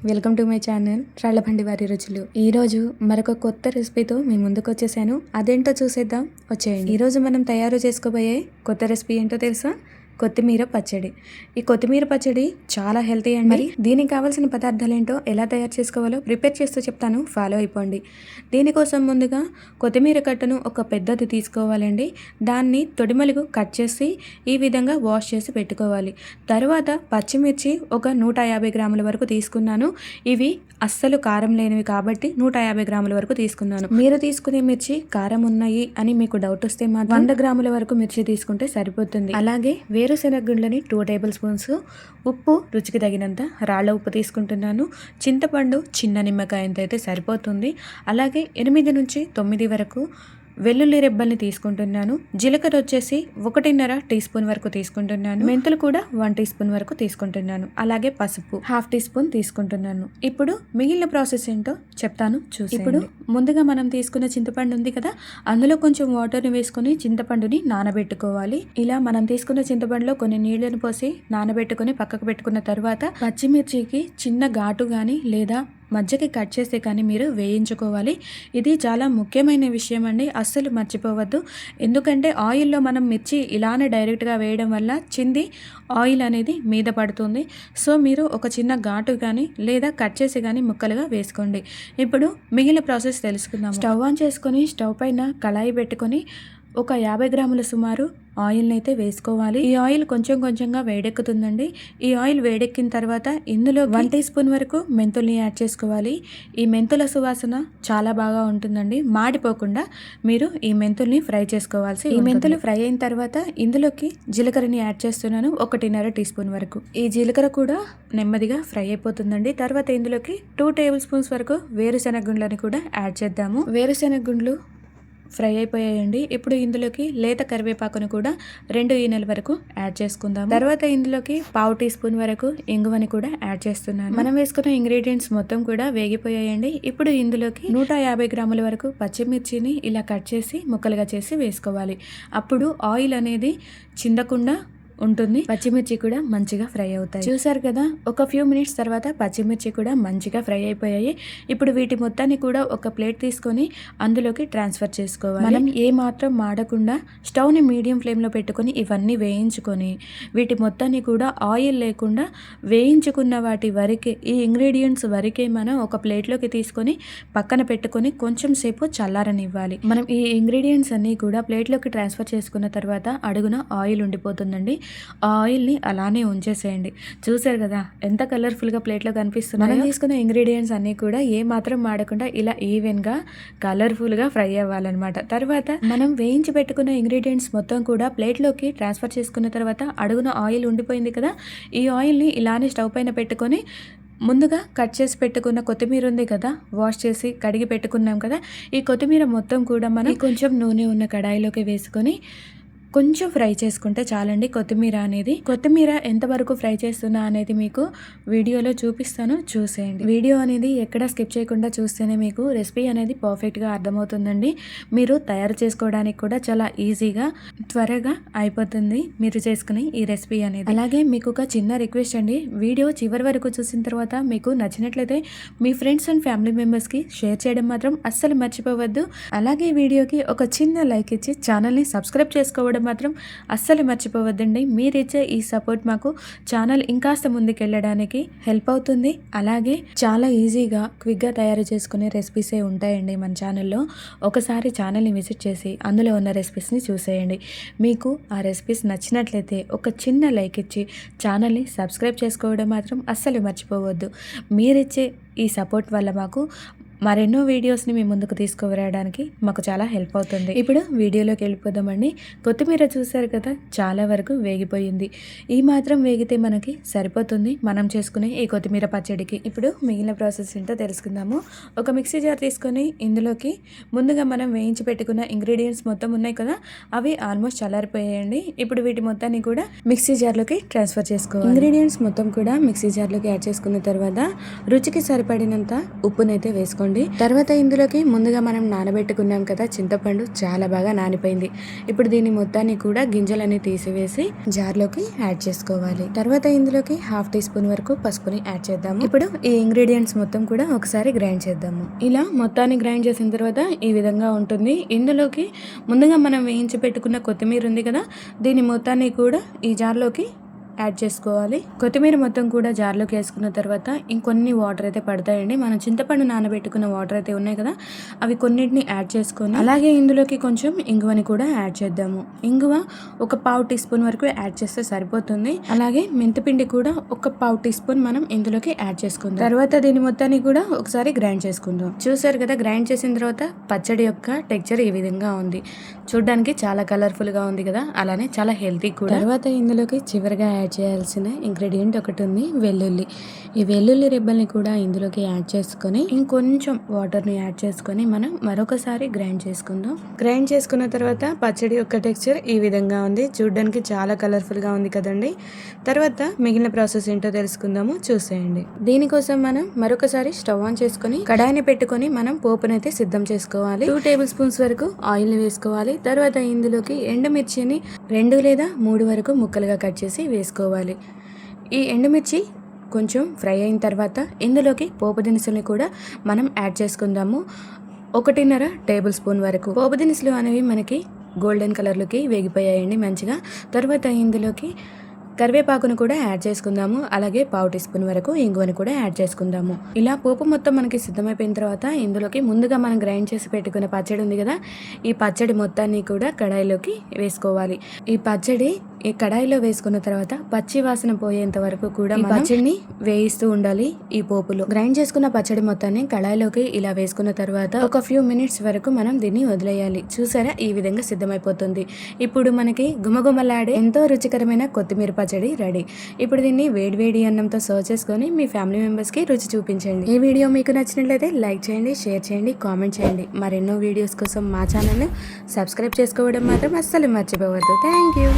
Welcome to my channel Rallabandi వారి రుచులు. ఈరోజు మరొక కొత్త రెసిపీతో మీ ముందుకు వచ్చేసాను. అదేంటో చూసేద్దాం, వచ్చేయండి. ఈరోజు మనం తయారు చేసుకోబోయే కొత్త రెసిపీ ఏంటో తెలుసా? కొత్తిమీర పచ్చడి. ఈ కొత్తిమీర పచ్చడి చాలా హెల్తీ అండి. మరి దీనికి కావాల్సిన పదార్థాలు ఏంటో ఎలా తయారు చేసుకోవాలో ప్రిపేర్ చేస్తూ చెప్తాను, ఫాలో అయిపోండి. దీనికోసం ముందుగా కొత్తిమీర కట్టను ఒక పెద్దది తీసుకోవాలండి. దాన్ని తొడిమలుగు కట్ చేసి ఈ విధంగా వాష్ చేసి పెట్టుకోవాలి. తర్వాత పచ్చిమిర్చి ఒక 150 గ్రాముల వరకు తీసుకున్నాను. ఇవి అస్సలు కారం లేనివి కాబట్టి 150 గ్రాముల వరకు తీసుకున్నాను. మీరు తీసుకునే మిర్చి కారం ఉన్నాయి అని మీకు డౌట్ వస్తే మాత్రం 100 గ్రాముల వరకు మిర్చి తీసుకుంటే సరిపోతుంది. అలాగే వేరుశెనగ గుండ్లని 2 టేబుల్ స్పూన్స్, ఉప్పు రుచికి తగినంత, రాళ్ళ ఉప్పు తీసుకుంటున్నాను. చింతపండు చిన్న నిమ్మకాయంత అయితే సరిపోతుంది. అలాగే 8 నుంచి 9 వరకు వెల్లుల్లి రెబ్బల్ని తీసుకుంటున్నాను. జీలకర్ర వచ్చేసి 1.5 టీ స్పూన్ వరకు తీసుకుంటున్నాను. మెంతులు కూడా 1 టీ స్పూన్ వరకు తీసుకుంటున్నాను. అలాగే పసుపు 1/2 టీ స్పూన్ తీసుకుంటున్నాను. ఇప్పుడు మిగిలిన ప్రాసెస్ ఏంటో చెప్తాను, చూసి. ఇప్పుడు ముందుగా మనం తీసుకున్న చింతపండు ఉంది కదా, అందులో కొంచెం వాటర్ని వేసుకొని చింతపండుని నానబెట్టుకోవాలి. ఇలా మనం తీసుకున్న చింతపండులో కొన్ని నీళ్లను పోసి నానబెట్టుకొని పక్కకు పెట్టుకున్న తర్వాత పచ్చిమిర్చికి చిన్న ఘాటు కానీ లేదా మధ్యకి కట్ చేస్తే కానీ మీరు వేయించుకోవాలి. ఇది చాలా ముఖ్యమైన విషయం అండి, అస్సలు మర్చిపోవద్దు. ఎందుకంటే ఆయిల్లో మనం మిర్చి ఇలానే డైరెక్ట్గా వేయడం వల్ల చింది ఆయిల్ అనేది మీద పడుతుంది. సో మీరు ఒక చిన్న ఘాటు కానీ లేదా కట్ చేసి కానీ ముక్కలుగా వేసుకోండి. ఇప్పుడు మిగిలిన ప్రాసెస్ తెలుసుకుందాం. స్టవ్ ఆన్ చేసుకొని స్టవ్ పైన కళాయి పెట్టుకొని ఒక 50 గ్రాముల సుమారు ఆయిల్ని అయితే వేసుకోవాలి. ఈ ఆయిల్ కొంచెం కొంచెంగా వేడెక్కుతుందండి. ఈ ఆయిల్ వేడెక్కిన తర్వాత ఇందులో 1 టీ స్పూన్ వరకు మెంతుల్ని యాడ్ చేసుకోవాలి. ఈ మెంతుల సువాసన చాలా బాగా ఉంటుందండి. మాడిపోకుండా మీరు ఈ మెంతుల్ని ఫ్రై చేసుకోవాల్సి ఉంటుంది. ఈ మెంతులు ఫ్రై అయిన తర్వాత ఇందులోకి జీలకర్రని యాడ్ చేస్తున్నాను, 1.5 టీ స్పూన్ వరకు. ఈ జీలకర్ర కూడా నెమ్మదిగా ఫ్రై అయిపోతుందండి. తర్వాత ఇందులోకి 2 టేబుల్ స్పూన్స్ వరకు వేరుశెనగ గుండ్లని కూడా యాడ్ చేద్దాము. వేరుశెనగ గుండ్లు ఫ్రై అయిపోయాయండి. ఇప్పుడు ఇందులోకి లేత కరివేపాకును కూడా 2 ఈనెల వరకు యాడ్ చేసుకుందాం. తర్వాత ఇందులోకి 1/2 టీ స్పూన్ వరకు ఇంగువని కూడా యాడ్ చేస్తున్నాను. మనం వేసుకున్న ఇంగ్రీడియంట్స్ మొత్తం కూడా వేగిపోయాయండి. ఇప్పుడు ఇందులోకి 150 గ్రాముల వరకు పచ్చిమిర్చిని ఇలా కట్ చేసి ముక్కలుగా చేసి వేసుకోవాలి. అప్పుడు ఆయిల్ అనేది చిందకుండా ఉంటుంది. పచ్చిమిర్చి కూడా మంచిగా ఫ్రై అవుతాయి. చూసారు కదా, ఒక ఫ్యూ మినిట్స్ తర్వాత పచ్చిమిర్చి కూడా మంచిగా ఫ్రై అయిపోయాయి. ఇప్పుడు వీటి మొత్తాన్ని కూడా ఒక ప్లేట్ తీసుకొని అందులోకి ట్రాన్స్ఫర్ చేసుకోవాలి. మనం ఏ మాత్రం మాడకుండా స్టవ్ని మీడియం ఫ్లేమ్లో పెట్టుకొని ఇవన్నీ వేయించుకొని వీటి మొత్తాన్ని కూడా ఆయిల్ లేకుండా వేయించుకున్న వాటి వరకే, ఈ ఇంగ్రీడియంట్స్ వరకే మనం ఒక ప్లేట్లోకి తీసుకొని పక్కన పెట్టుకొని కొంచెం సేపు చల్లారనివ్వాలి. మనం ఈ ఇంగ్రీడియంట్స్ అన్నీ కూడా ప్లేట్లోకి ట్రాన్స్ఫర్ చేసుకున్న తర్వాత అడుగున ఆయిల్ ఉండిపోతుందండి. ఆ ఆయిల్ని అలానే ఉంచేసేయండి. చూసారు కదా ఎంత కలర్ఫుల్గా ప్లేట్లో కనిపిస్తున్నాయి. మనం తీసుకున్న ఇంగ్రీడియంట్స్ అన్నీ కూడా ఏ మాత్రం మాడకుండా ఇలా ఈవెన్గా కలర్ఫుల్గా ఫ్రై అవ్వాలన్నమాట. తర్వాత మనం వేయించి పెట్టుకున్న ఇంగ్రీడియంట్స్ మొత్తం కూడా ప్లేట్లోకి ట్రాన్స్ఫర్ చేసుకున్న తర్వాత అడుగున ఆయిల్ ఉండిపోయింది కదా, ఈ ఆయిల్ని ఇలానే స్టవ్ పైన పెట్టుకొని ముందుగా కట్ చేసి పెట్టుకున్న కొత్తిమీర ఉంది కదా, వాష్ చేసి కడిగి పెట్టుకున్నాం కదా, ఈ కొత్తిమీర మొత్తం కూడా మనం కొంచెం నూనె ఉన్న కడాయిలోకి వేసుకొని కొంచెం ఫ్రై చేసుకుంటే చాలండి. కొత్తిమీర ఎంతవరకు ఫ్రై చేస్తున్నా అనేది మీకు వీడియోలో చూపిస్తాను, చూసేయండి. వీడియో అనేది ఎక్కడ స్కిప్ చేయకుండా చూస్తేనే మీకు రెసిపీ అనేది పర్ఫెక్ట్గా అర్థమవుతుందండి. మీరు తయారు చేసుకోవడానికి కూడా చాలా ఈజీగా త్వరగా అయిపోతుంది మీరు చేసుకునే ఈ రెసిపీ అనేది. అలాగే మీకు ఒక చిన్న రిక్వెస్ట్ అండి, వీడియో చివరి వరకు చూసిన తర్వాత మీకు నచ్చినట్లయితే మీ ఫ్రెండ్స్ అండ్ ఫ్యామిలీ మెంబర్స్కి షేర్ చేయడం మాత్రం అస్సలు మర్చిపోవద్దు. అలాగే వీడియోకి ఒక చిన్న లైక్ ఇచ్చి ఛానల్ని సబ్స్క్రైబ్ చేసుకోవడం మాత్రం అస్సలు మర్చిపోవద్దండి. మీరిచ్చే ఈ సపోర్ట్ మాకు ఛానల్ ఇంకాస్త ముందుకెళ్ళడానికి హెల్ప్ అవుతుంది. అలాగే చాలా ఈజీగా క్విక్గా తయారు చేసుకునే రెసిపీసే ఉంటాయండి మన ఛానల్లో. ఒకసారి ఛానల్ని విజిట్ చేసి అందులో ఉన్న రెసిపీస్ని చూసేయండి. మీకు ఆ రెసిపీస్ నచ్చినట్లయితే ఒక చిన్న లైక్ ఇచ్చి ఛానల్ని సబ్స్క్రైబ్ చేసుకోవడం మాత్రం అస్సలు మర్చిపోవద్దు. మీరిచ్చే ఈ సపోర్ట్ వల్ల మాకు మరెన్నో వీడియోస్ని మీ ముందుకు తీసుకురావడానికి మాకు చాలా హెల్ప్ అవుతుంది. ఇప్పుడు వీడియోలోకి వెళ్ళిపోదామండి. కొత్తిమీర చూసారు కదా, చాలా వరకు వేగిపోయింది. ఈ మాత్రం వేగితే మనకి సరిపోతుంది మనం చేసుకునే ఈ కొత్తిమీర పచ్చడికి. ఇప్పుడు మిగిలిన ప్రాసెస్ ఏంటో తెలుసుకుందాము. ఒక మిక్సీ జార్ తీసుకొని ఇందులోకి ముందుగా మనం వేయించి పెట్టుకున్న ఇంగ్రీడియంట్స్ మొత్తం ఉన్నాయి కదా, అవి ఆల్మోస్ట్ చల్లారిపోయాయండి. ఇప్పుడు వీటి మొత్తాన్ని కూడా మిక్సీ జార్లోకి ట్రాన్స్ఫర్ చేసుకోవాలి. ఇంగ్రీడియంట్స్ మొత్తం కూడా మిక్సీ జార్లోకి యాడ్ చేసుకున్న తర్వాత రుచికి సరిపడినంత ఉప్పునైతే వేసుకోండి. వేసుకోండి. తర్వాత ఇందులోకి ముందుగా మనం నానబెట్టుకున్నాం కదా చింతపండు, చాలా బాగా నానిపోయింది. ఇప్పుడు దీన్ని మొత్తాన్ని కూడా గింజలన్నీ తీసివేసి జార్లోకి యాడ్ చేసుకోవాలి. తర్వాత ఇందులోకి 1/2 టీ స్పూన్ వరకు పసుపుని యాడ్ చేద్దాము. ఇప్పుడు ఈ ఇంగ్రీడియంట్స్ మొత్తం కూడా ఒకసారి గ్రైండ్ చేద్దాము. ఇలా మొత్తాన్ని గ్రైండ్ చేసిన తర్వాత ఈ విధంగా ఉంటుంది. ఇందులోకి ముందుగా మనం వేయించి పెట్టుకున్న కొత్తిమీర ఉంది కదా, దీని మొత్తాన్ని కూడా ఈ జార్లోకి యాడ్ చేసుకోవాలి. కొత్తిమీర మొత్తం కూడా జార్లోకి వేసుకున్న తర్వాత ఇంకొన్ని వాటర్ అయితే పడతాయండి. మనం చింతపండు నానబెట్టుకున్న వాటర్ అయితే ఉన్నాయి కదా, అవి కొన్నిటిని యాడ్ చేసుకొని అలాగే ఇందులోకి కొంచెం ఇంగువని కూడా యాడ్ చేద్దాము. ఇంగువ ఒక 1/4 టీ స్పూన్ వరకు యాడ్ చేస్తే సరిపోతుంది. అలాగే మెంతిపిండి కూడా ఒక 1/4 టీ స్పూన్ మనం ఇందులోకి యాడ్ చేసుకుందాం. తర్వాత దీని మొత్తాన్ని కూడా ఒకసారి గ్రైండ్ చేసుకుందాం. చూసారు కదా, గ్రైండ్ చేసిన తర్వాత పచ్చడి యొక్క టెక్చర్ ఈ విధంగా ఉంది. చూడడానికి చాలా కలర్ఫుల్ గా ఉంది కదా, అలానే చాలా హెల్తీ కూడా. తర్వాత ఇందులోకి చివరిగా యాడ్ చేయాల్సిన ఇంగ్రీడియంట్ ఒకటి ఉంది, వెల్లుల్లి. ఈ వెల్లుల్లి రెబ్బల్ని కూడా ఇందులోకి యాడ్ చేసుకొని ఇంకొంచెం వాటర్ని యాడ్ చేసుకొని మనం మరొకసారి గ్రైండ్ చేసుకుందాం. గ్రైండ్ చేసుకున్న తర్వాత పచ్చడి యొక్క టెక్స్చర్ ఈ విధంగా ఉంది. చూడడానికి చాలా కలర్ఫుల్ గా ఉంది కదండి. తర్వాత మిగిలిన ప్రాసెస్ ఏంటో తెలుసుకుందాము, చూసేయండి. దీనికోసం మనం మరొకసారి స్టవ్ ఆన్ చేసుకొని కడాయిని పెట్టుకొని మనం పోపునైతే సిద్ధం చేసుకోవాలి. 2 టేబుల్ స్పూన్స్ వరకు ఆయిల్ వేసుకోవాలి. తర్వాత ఇందులోకి ఎండుమిర్చిని 2 లేదా 3 వరకు ముక్కలుగా కట్ చేసి వేసుకోవాలి. ఈ ఎండుమిర్చి కొంచెం ఫ్రై అయిన తర్వాత ఇందులోకి పోపు దినుసుల్ని కూడా మనం యాడ్ చేసుకుందాము. 1.5 టేబుల్ స్పూన్ వరకు. పోపు దినుసులు అనేవి మనకి గోల్డెన్ కలర్లోకి వేగిపోయాయండి మంచిగా. తర్వాత ఇందులోకి కరివేపాకును కూడా యాడ్ చేసుకుందాము. అలాగే 1/2 టీ స్పూన్ వరకు ఇంగువని కూడా యాడ్ చేసుకుందాము. ఇలా పోపు మొత్తం మనకి సిద్ధమైపోయిన తర్వాత ఇందులోకి ముందుగా మనం గ్రైండ్ చేసి పెట్టుకున్న పచ్చడి ఉంది కదా, ఈ పచ్చడి మొత్తాన్ని కూడా కడాయిలోకి వేసుకోవాలి. ఈ పచ్చడి ఈ కడాయిలో వేసుకున్న తర్వాత పచ్చి వాసన పోయేంత వరకు కూడా పచ్చడిని వేయిస్తూ ఉండాలి. ఈ పోపులో గ్రైండ్ చేసుకున్న పచ్చడి మొత్తాన్ని కడాయిలోకి ఇలా వేసుకున్న తర్వాత ఒక ఫ్యూ మినిట్స్ వరకు మనం దీన్ని వదిలేయాలి. చూసారా, ఈ విధంగా సిద్ధమైపోతుంది. ఇప్పుడు మనకి గుమగుమలాడే ఎంతో రుచికరమైన కొత్తిమీర పచ్చడి రెడీ. ఇప్పుడు దీన్ని వేడివేడి అన్నంతో సర్వ్ చేసుకొని మీ ఫ్యామిలీ మెంబర్స్ కి రుచి చూపించండి. ఈ వీడియో మీకు నచ్చినట్లయితే లైక్ చేయండి, షేర్ చేయండి, కామెంట్ చేయండి. మరెన్నో వీడియోస్ కోసం మా ఛానల్ని సబ్స్క్రైబ్ చేసుకోవడం మాత్రం అస్సలు మర్చిపోవద్దు. Thank you.